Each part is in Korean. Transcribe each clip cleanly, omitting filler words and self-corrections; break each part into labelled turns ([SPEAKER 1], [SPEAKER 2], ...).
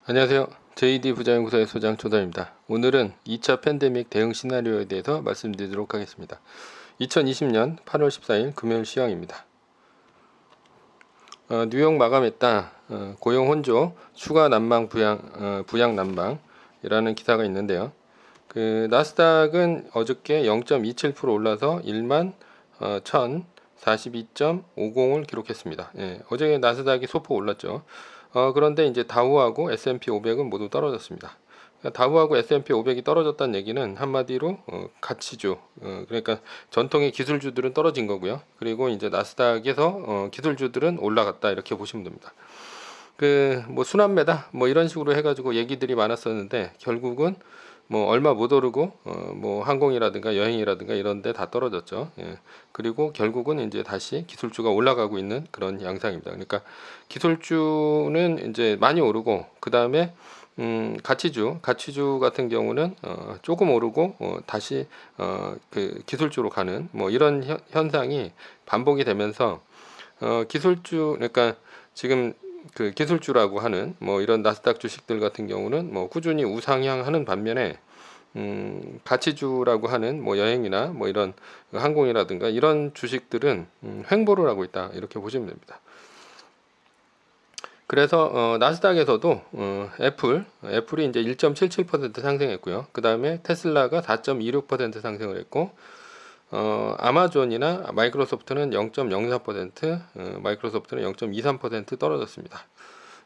[SPEAKER 1] 안녕하세요. JD 부자연구소의 소장 조단입니다. 오늘은 2차 팬데믹 대응 시나리오에 대해서 말씀드리도록 하겠습니다. 2020년 8월 14일 금요일 시황입니다. 뉴욕 마감했다. 고용 혼조, 추가 난방 부양 난방이라는 기사가 있는데요. 그 나스닥은 어저께 0.27% 올라서 1만 1,042.50을 기록했습니다. 어제 나스닥이 소폭 올랐죠. 그런데 이제 다우하고 S&P 500은 모두 떨어졌습니다. 그러니까 다우하고 S&P 500이 떨어졌다는 얘기는 한마디로 가치주, 그러니까 전통의 기술주들은 떨어진 거고요. 그리고 이제 나스닥에서 기술주들은 올라갔다 이렇게 보시면 됩니다. 그 뭐 순환매다 뭐 이런 식으로 해가지고 얘기들이 많았었는데 결국은 뭐 얼마 못 오르고 뭐 항공이라든가 여행이라든가 이런 데 다 떨어졌죠. 그리고 결국은 이제 다시 기술주가 올라가고 있는 그런 양상입니다. 그러니까 기술주는 이제 많이 오르고 그 다음에 가치주 같은 경우는 조금 오르고 다시 그 기술주로 가는 뭐 이런 현상이 반복이 되면서 기술주 그러니까 지금 그 기술주라고 하는 뭐 이런 나스닥 주식들 같은 경우는 뭐 꾸준히 우상향하는 반면에 가치주라고 하는 뭐 여행이나 뭐 이런 항공이라든가 이런 주식들은 횡보를 하고 있다 이렇게 보시면 됩니다. 그래서 나스닥에서도 애플이 이제 1.77% 상승했고요. 그 다음에 테슬라가 4.26% 상승을 했고 아마존이나 마이크로소프트는 0.04%, 마이크로소프트는 0.23% 떨어졌습니다.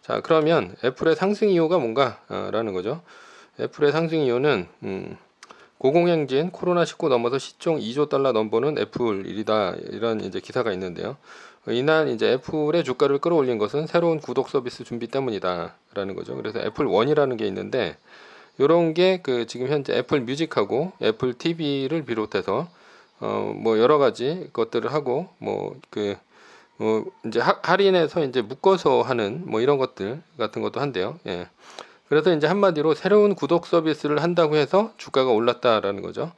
[SPEAKER 1] 자, 그러면 애플의 상승 이유가 뭔가라는 거죠. 애플의 상승 이유는 고공행진 코로나19 넘어서 시총 2조 달러 넘보는 애플이다 이런 이제 기사가 있는데요. 이날 이제 애플의 주가를 끌어올린 것은 새로운 구독 서비스 준비 때문이다라는 거죠. 그래서 애플 원이라는 게 있는데 이런 게 그 지금 현재 애플 뮤직하고 애플 TV를 비롯해서 뭐 여러 가지 것들을 하고 뭐 이제 할인해서 이제 묶어서 하는 뭐 이런 것들 같은 것도 한대요. 그래서 이제 한마디로 새로운 구독 서비스를 한다고 해서 주가가 올랐다라는 거죠.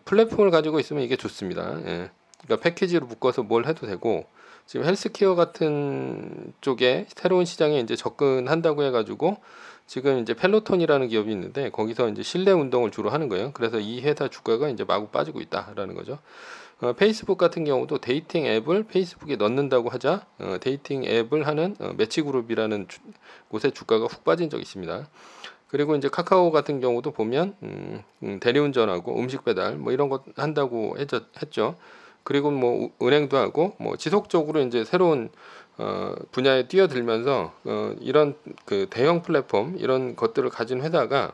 [SPEAKER 1] 플랫폼을 가지고 있으면 이게 좋습니다. 그러니까 패키지로 묶어서 뭘 해도 되고 지금 헬스케어 같은 쪽에 새로운 시장에 이제 접근한다고 해가지고 지금 이제 펠로톤이라는 기업이 있는데 거기서 이제 실내 운동을 주로 하는 거예요. 그래서 이 회사 주가가 이제 마구 빠지고 있다라는 거죠. 페이스북 같은 경우도 데이팅 앱을 페이스북에 넣는다고 하자 데이팅 앱을 하는 매치그룹이라는 곳에 주가가 훅 빠진 적이 있습니다. 그리고 이제 카카오 같은 경우도 보면 대리운전하고 음식 배달 뭐 이런 것 한다고 했죠. 그리고 뭐 은행도 하고 뭐 지속적으로 이제 새로운 분야에 뛰어들면서 이런 그 대형 플랫폼 이런 것들을 가진 회사가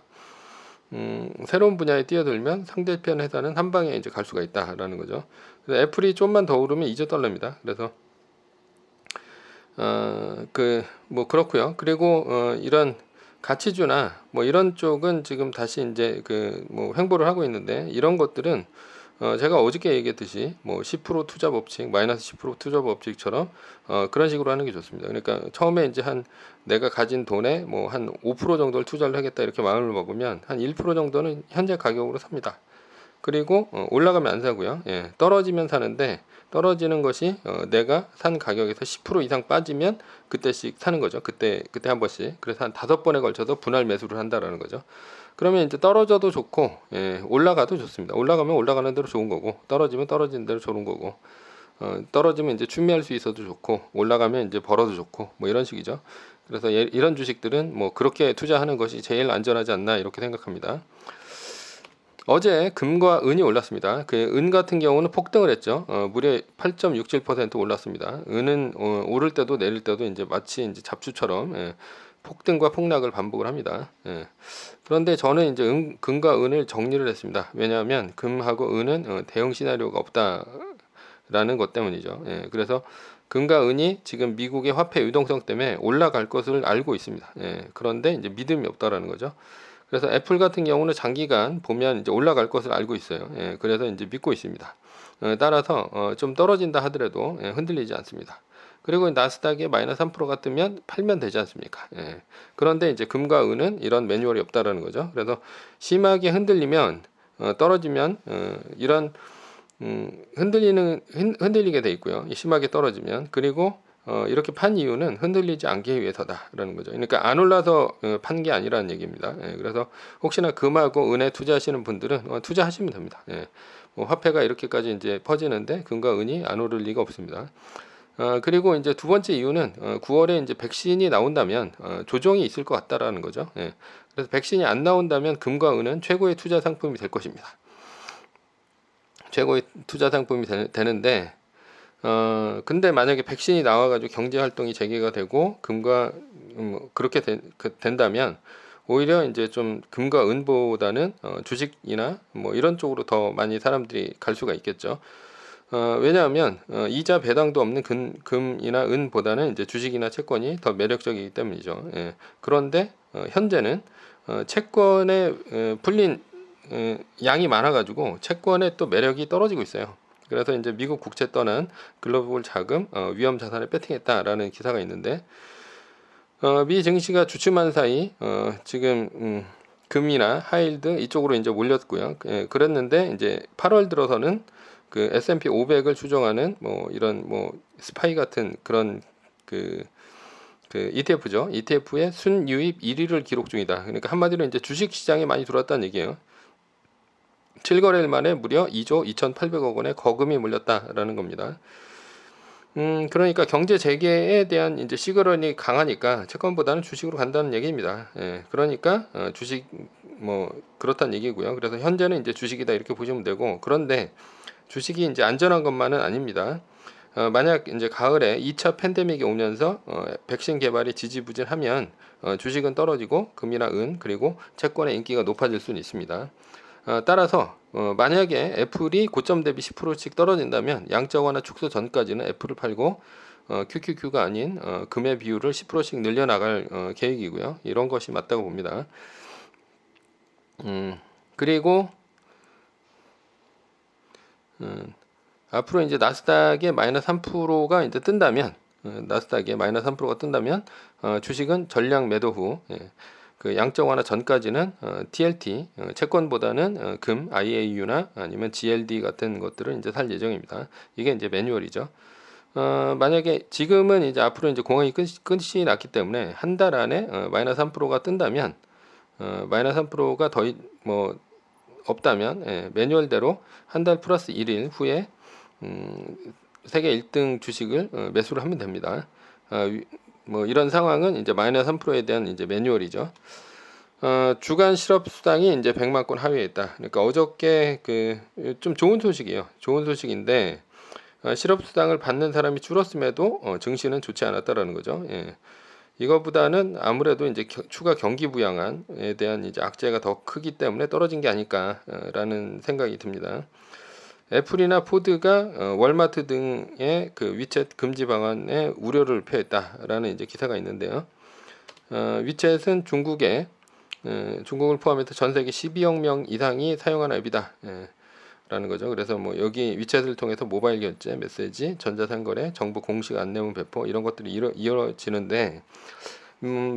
[SPEAKER 1] 새로운 분야에 뛰어들면 상대편 회사는 한 방에 이제 갈 수가 있다라는 거죠. 그래서 애플이 좀만 더 오르면 2조 달러입니다. 그래서 그 뭐 그렇고요. 그리고 이런 가치주나 뭐 이런 쪽은 지금 다시 이제 그 뭐 횡보를 하고 있는데 이런 것들은 제가 어저께 얘기했듯이 뭐 10% 투자 법칙, 마이너스 10% 투자 법칙처럼 그런 식으로 하는 게 좋습니다. 그러니까 처음에 이제 한 내가 가진 돈의 뭐 한 5% 정도를 투자를 하겠다 이렇게 마음을 먹으면 한 1% 정도는 현재 가격으로 삽니다. 그리고 올라가면 안 사고요. 떨어지면 사는데 떨어지는 것이 내가 산 가격에서 10% 이상 빠지면 그때씩 사는 거죠. 그때 한 번씩. 그래서 한 5번에 걸쳐서 분할 매수를 한다라는 거죠. 그러면 이제 떨어져도 좋고 올라가도 좋습니다. 올라가면 올라가는 대로 좋은 거고 떨어지면 떨어지는 대로 좋은 거고 떨어지면 이제 추미할 수 있어도 좋고 올라가면 이제 벌어도 좋고 뭐 이런 식이죠. 그래서 이런 주식들은 뭐 그렇게 투자하는 것이 제일 안전하지 않나 이렇게 생각합니다. 어제 금과 은이 올랐습니다. 그 은 같은 경우는 폭등을 했죠. 무려 8.67% 올랐습니다. 은은 오를 때도 내릴 때도 이제 마치 이제 잡주처럼 폭등과 폭락을 반복을 합니다. 그런데 저는 이제 금과 은을 정리를 했습니다. 왜냐하면 금하고 은은 대응 시나리오가 없다라는 것 때문이죠. 그래서 금과 은이 지금 미국의 화폐 유동성 때문에 올라갈 것을 알고 있습니다. 그런데 이제 믿음이 없다라는 거죠. 그래서 애플 같은 경우는 장기간 보면 이제 올라갈 것을 알고 있어요. 그래서 이제 믿고 있습니다. 따라서 좀 떨어진다 하더라도 흔들리지 않습니다. 그리고 나스닥이 마이너스 3% 같으면 팔면 되지 않습니까? 그런데 이제 금과 은은 이런 매뉴얼이 없다라는 거죠. 그래서 심하게 흔들리면 떨어지면 이런 흔들리게 돼 있고요. 심하게 떨어지면 그리고 이렇게 판 이유는 흔들리지 않기 위해서다라는 거죠. 그러니까 안 올라서 판 게 아니라는 얘기입니다. 예, 그래서 혹시나 금하고 은에 투자하시는 분들은 투자하시면 됩니다. 예, 뭐 화폐가 이렇게까지 이제 퍼지는데 금과 은이 안 오를 리가 없습니다. 그리고 이제 두 번째 이유는 9월에 이제 백신이 나온다면 조정이 있을 것 같다라는 거죠. 예, 그래서 백신이 안 나온다면 금과 은은 최고의 투자 상품이 될 것입니다. 최고의 투자 상품이 되는데 근데 만약에 백신이 나와가지고 경제 활동이 재개가 되고 금과 그렇게 된다면 오히려 이제 좀 금과 은보다는 주식이나 뭐 이런 쪽으로 더 많이 사람들이 갈 수가 있겠죠. 왜냐하면 이자 배당도 없는 금이나 은보다는 이제 주식이나 채권이 더 매력적이기 때문이죠. 예. 그런데 현재는 채권에 풀린 양이 많아가지고 채권의 또 매력이 떨어지고 있어요. 그래서 이제 미국 국채 떠난 글로벌 자금 위험 자산을 배팅했다라는 기사가 있는데 미 증시가 주춤한 사이 지금 금이나 하이힐드 이쪽으로 이제 몰렸고요. 예, 그랬는데 이제 8월 들어서는 그 S&P 500을 추정하는 뭐 이런 뭐 스파이 같은 그런 그 ETF죠. ETF의 순유입 1위를 기록 중이다. 그러니까 한마디로 이제 주식 시장에 많이 들어왔다는 얘기예요. 7거래일 만에 무려 2조 2,800억 원의 거금이 몰렸다라는 겁니다. 그러니까 경제 재개에 대한 이제 시그널이 강하니까 채권보다는 주식으로 간다는 얘기입니다. 예, 그러니까 주식 뭐 그렇다는 얘기고요. 그래서 현재는 이제 주식이다 이렇게 보시면 되고, 그런데 주식이 이제 안전한 것만은 아닙니다. 만약 이제 가을에 2차 팬데믹이 오면서 백신 개발이 지지부진하면 주식은 떨어지고 금이나 은 그리고 채권의 인기가 높아질 수는 있습니다. 따라서 만약에 애플이 고점 대비 10%씩 떨어진다면 양적 완화 축소 전까지는 애플을 팔고 QQQ가 아닌 금의 비율을 10%씩 늘려나갈 계획이고요. 이런 것이 맞다고 봅니다. 그리고 앞으로 이제 나스닥에 마이너스 3%가 이제 뜬다면 나스닥에 마이너스 3%가 뜬다면 주식은 전량 매도 후 그 양적 완화 전까지는 TLT 채권보다는 금, IAU나 아니면 GLD 같은 것들을 이제 살 예정입니다. 이게 이제 매뉴얼이죠. 만약에 지금은 이제 앞으로 이제 공항이 끝이 났기 때문에 한 달 안에 마이너스 3%가 뜬다면 마이너스 3%가 더 뭐 없다면 매뉴얼대로 한 달 플러스 1일 후에 세계 1등 주식을 매수를 하면 됩니다. 뭐 이런 상황은 이제 마이너스 3%에 대한 이제 매뉴얼이죠. 주간 실업 수당이 이제 100만 건 하위에 있다. 그러니까 어저께 그 좀 좋은 소식이에요. 좋은 소식인데 실업 수당을 받는 사람이 줄었음에도 증시는 좋지 않았다라는 거죠. 예. 이거보다는 아무래도 이제 추가 경기 부양안에 대한 이제 악재가 더 크기 때문에 떨어진 게 아닐까라는 생각이 듭니다. 애플이나 포드가 월마트 등의 그 위챗 금지 방안에 우려를 표했다라는 이제 기사가 있는데요. 위챗은 중국을 포함해서 전 세계 12억 명 이상이 사용하는 앱이다. 라는 거죠. 그래서 뭐 여기 위챗을 통해서 모바일 결제, 메시지, 전자상거래, 정부 공식 안내문 배포 이런 것들이 이루어지는데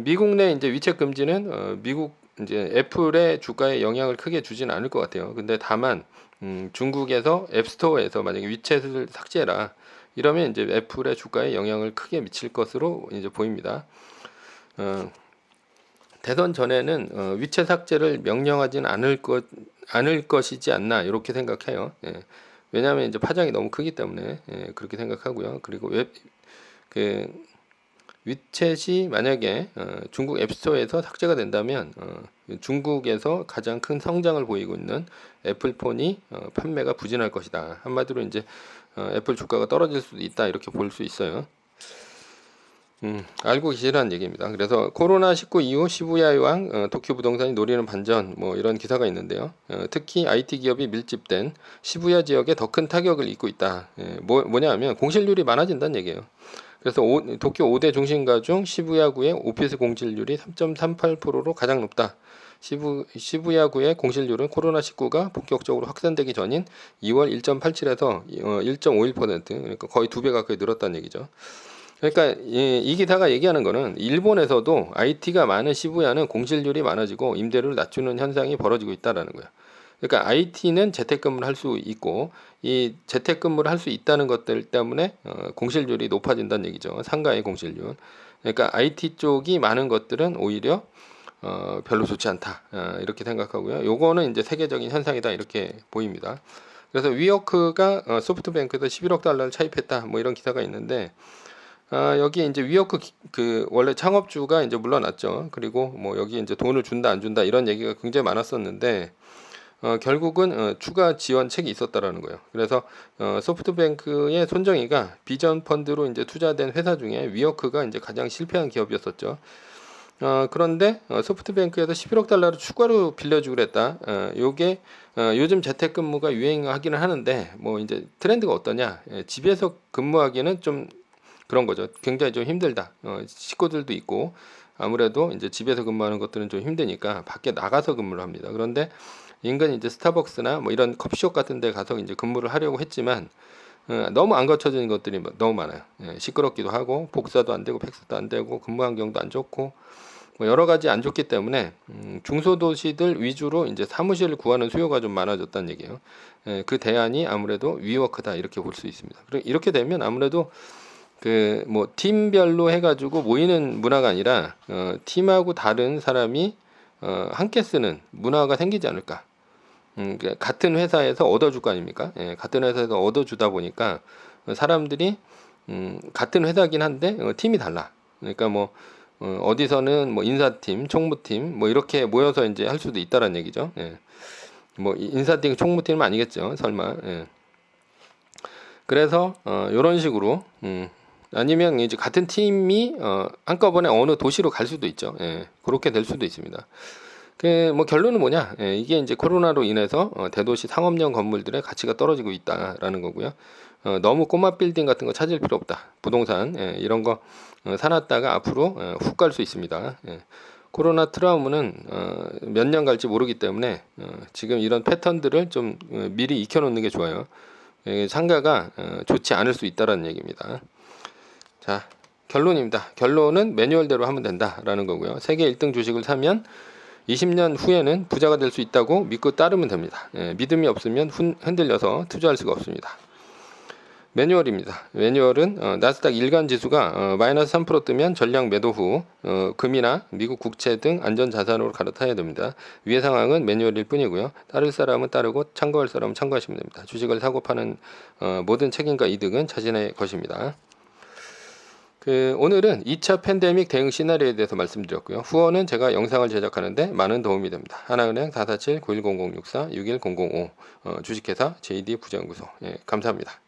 [SPEAKER 1] 미국 내 이제 위챗 금지는 미국 이제 애플의 주가에 영향을 크게 주지는 않을 것 같아요. 근데 다만 중국에서 앱스토어에서 만약에 위챗을 삭제해라 이러면 이제 애플의 주가에 영향을 크게 미칠 것으로 이제 보입니다. 대선 전에는 위챗 삭제를 명령하지는 않을 것이지 않나 이렇게 생각해요. 예. 왜냐하면 이제 파장이 너무 크기 때문에 그렇게 생각하고요. 그리고 위챗이 만약에 중국 앱스토어에서 삭제가 된다면 중국에서 가장 큰 성장을 보이고 있는 애플폰이 판매가 부진할 것이다. 한마디로 이제 애플 주가가 떨어질 수도 있다 이렇게 볼 수 있어요. 알고 계시라는 얘기입니다. 그래서 코로나19 이후 시부야의 도쿄 부동산이 노리는 반전 뭐 이런 기사가 있는데요. 특히 IT 기업이 밀집된 시부야 지역에 더 큰 타격을 입고 있다. 뭐냐 하면 공실률이 많아진다는 얘기예요. 그래서 도쿄 5대 중심가 중 시부야구의 오피스 공실률이 3.38%로 가장 높다. 시부야구의 공실률은 코로나19가 본격적으로 확산되기 전인 2월 1.87에서 1.51%, 그러니까 거의 2배 가까이 늘었다는 얘기죠. 그러니까 이 기사가 얘기하는 거는 일본에서도 IT가 많은 시부야는 공실률이 많아지고 임대료를 낮추는 현상이 벌어지고 있다라는 거예요. 그러니까 IT는 재택근무를 할 수 있고 이 재택근무를 할 수 있다는 것들 때문에 공실률이 높아진다는 얘기죠. 상가의 공실률. 그러니까 IT 쪽이 많은 것들은 오히려 별로 좋지 않다. 이렇게 생각하고요. 요거는 이제 세계적인 현상이다 이렇게 보입니다. 그래서 위워크가 소프트뱅크에서 11억 달러를 차입했다. 뭐 이런 기사가 있는데 여기 이제 위워크 그 원래 창업주가 이제 물러났죠. 그리고 뭐 여기 이제 돈을 준다 안 준다 이런 얘기가 굉장히 많았었는데 결국은 추가 지원책이 있었다라는 거예요. 그래서 소프트뱅크의 손정희가 비전 펀드로 이제 투자된 회사 중에 위워크가 이제 가장 실패한 기업이었었죠. 그런데 소프트뱅크에서 11억 달러를 추가로 빌려주고 그랬다. 요게 요즘 재택근무가 유행하기는 하는데 뭐 이제 트렌드가 어떠냐? 집에서 근무하기는 좀 그런 거죠. 굉장히 좀 힘들다. 식구들도 있고 아무래도 이제 집에서 근무하는 것들은 좀 힘드니까 밖에 나가서 근무를 합니다. 그런데 인근 이제 스타벅스나 뭐 이런 커피숍 같은 데 가서 이제 근무를 하려고 했지만 너무 안 갖춰진 것들이 너무 많아요. 시끄럽기도 하고 복사도 안 되고 팩스도 안 되고 근무 환경도 안 좋고 뭐 여러 가지 안 좋기 때문에 중소도시들 위주로 이제 사무실을 구하는 수요가 좀 많아졌다는 얘기예요. 그 대안이 아무래도 위워크다 이렇게 볼 수 있습니다. 이렇게 되면 아무래도 그 뭐 팀별로 해가지고 모이는 문화가 아니라 팀하고 다른 사람이 함께 쓰는 문화가 생기지 않을까. 그러니까 같은 회사에서 얻어줄 거 아닙니까? 같은 회사에서 얻어주다 보니까 사람들이 같은 회사긴 한데 팀이 달라. 그러니까 뭐 어디서는 뭐 인사팀, 총무팀 뭐 이렇게 모여서 이제 할 수도 있다라는 얘기죠. 뭐 인사팀, 총무팀은 아니겠죠, 설마. 그래서 이런 식으로 아니면 이제 같은 팀이 한꺼번에 어느 도시로 갈 수도 있죠. 그렇게 될 수도 있습니다. 그 뭐 결론은 뭐냐? 이게 이제 코로나로 인해서 대도시 상업용 건물들의 가치가 떨어지고 있다라는 거고요. 너무 꼬마 빌딩 같은 거 찾을 필요 없다. 부동산 이런 거 사놨다가 앞으로 훅 갈 수 있습니다. 코로나 트라우마는 몇 년 갈지 모르기 때문에 지금 이런 패턴들을 좀 미리 익혀놓는 게 좋아요. 상가가 좋지 않을 수 있다라는 얘기입니다. 자, 결론입니다. 결론은 매뉴얼대로 하면 된다라는 거고요. 세계 1등 주식을 사면 20년 후에는 부자가 될 수 있다고 믿고 따르면 됩니다. 믿음이 없으면 흔들려서 투자할 수가 없습니다. 매뉴얼입니다. 매뉴얼은 나스닥 일간 지수가 마이너스 3% 뜨면 전량 매도 후 금이나 미국 국채 등 안전자산으로 갈아타야 됩니다. 위의 상황은 매뉴얼일 뿐이고요. 따를 사람은 따르고 참고할 사람은 참고하시면 됩니다. 주식을 사고 파는 모든 책임과 이득은 자신의 것입니다. 오늘은 2차 팬데믹 대응 시나리오에 대해서 말씀드렸고요. 후원은 제가 영상을 제작하는데 많은 도움이 됩니다. 하나은행 447-910064-61005 주식회사 JD 부자연구소. 감사합니다.